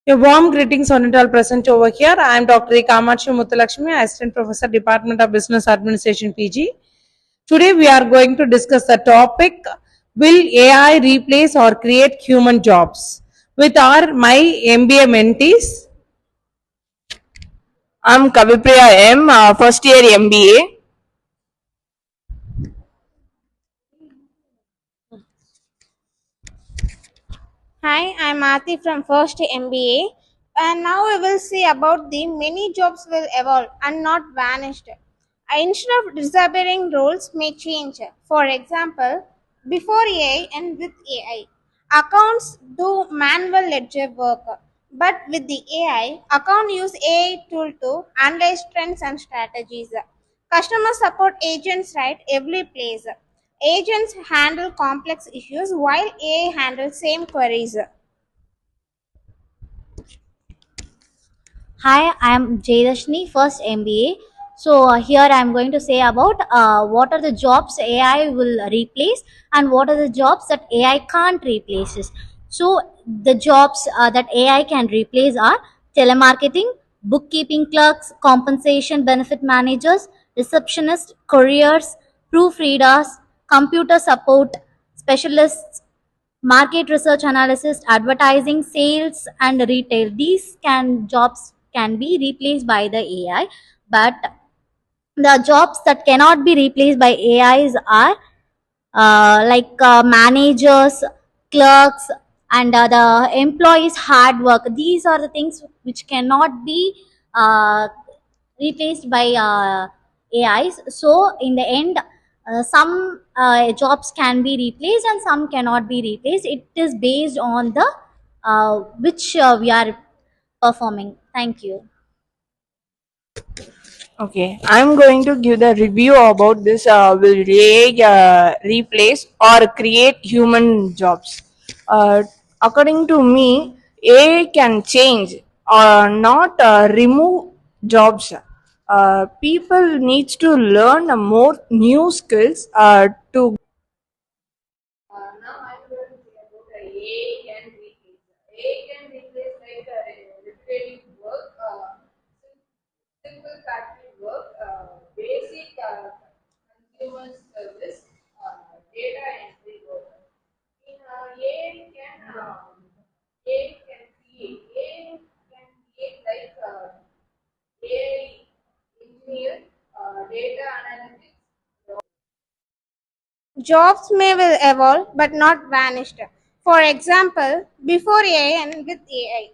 A warm greetings on it all present over here. I am Dr.E.Kamatchi, Assistant Professor, Department of Business Administration, PG. Today we are going to discuss the topic, will AI replace or create human jobs? With my MBA mentees. I'm Kavipriya M, first year MBA. Hi, I'm Aarti from First MBA, and now we will see about the many jobs will evolve and not vanish. Instead of disappearing, roles may change. For example, before AI and with AI, accounts do manual ledger work, but with the AI, account use AI tool to analyze trends and strategies. Customer support agents write every place. Agents handle complex issues while AI handles same queries. Hi, I'm Jayadashni, first MBA. Here I'm going to say about what are the jobs AI will replace and what are the jobs that AI can't replace. So the jobs that AI can replace are telemarketing, bookkeeping clerks, compensation benefit managers, receptionists, couriers, proofreaders, computer support specialists, market research analysis, advertising, sales, and retail. These can jobs can be replaced by the AI, but the jobs that cannot be replaced by AIs are managers, clerks, and the employees' hard work. These are the things which cannot be replaced by AIs. So, in the end, some jobs can be replaced and some cannot be replaced. It is based on the which we are performing. Thank you. Okay, I'm going to give the review about this. Will AI replace or create human jobs? According to me, AI can change or not remove jobs. People needs to learn more new skills to now I'm going to say about the AI can replace. AI can replace like repetitive work, simple factory work, basic consumer service, data entry work. In AI can create like AI engineer, data analytics. Jobs may will evolve but not vanish. For example, before AI and with AI,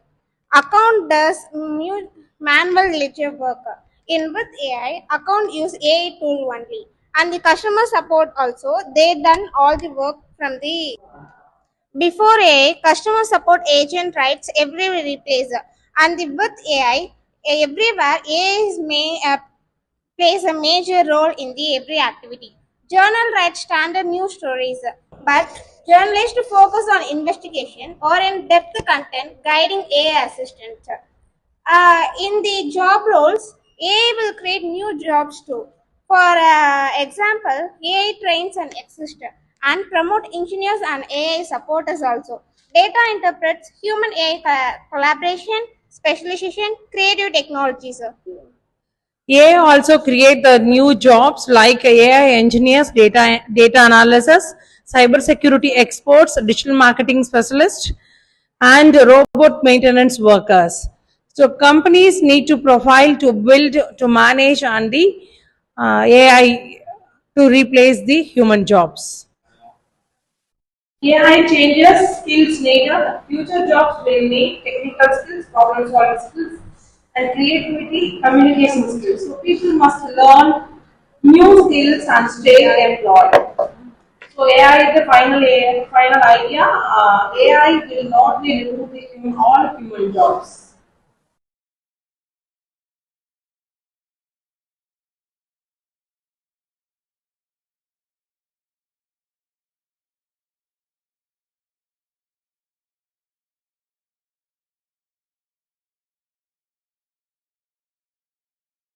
account does manual ledger work. In with AI, account use AI tool only, and the customer support also they done all the work from the before AI, customer support agent writes every replace, and the, with AI, everywhere AI plays a major role in the every activity. Journal writes standard news stories, but journalists focus on investigation or in-depth content, guiding AI assistant. In the job roles, AI will create new jobs too. For example, AI trains and exists and promote engineers and AI supporters also. Data interprets human AI collaboration, specialization, creative technologies. AI also create the new jobs like AI engineers, data analysis, cybersecurity experts, digital marketing specialists, and robot maintenance workers. So companies need to profile to build to manage and the AI to replace the human jobs. AI changes skills needed. Future jobs will need technical skills, problem solving skills, and creativity, communication skills. So people must learn new skills and stay employed. So AI is the final idea. AI will not be removing all human jobs.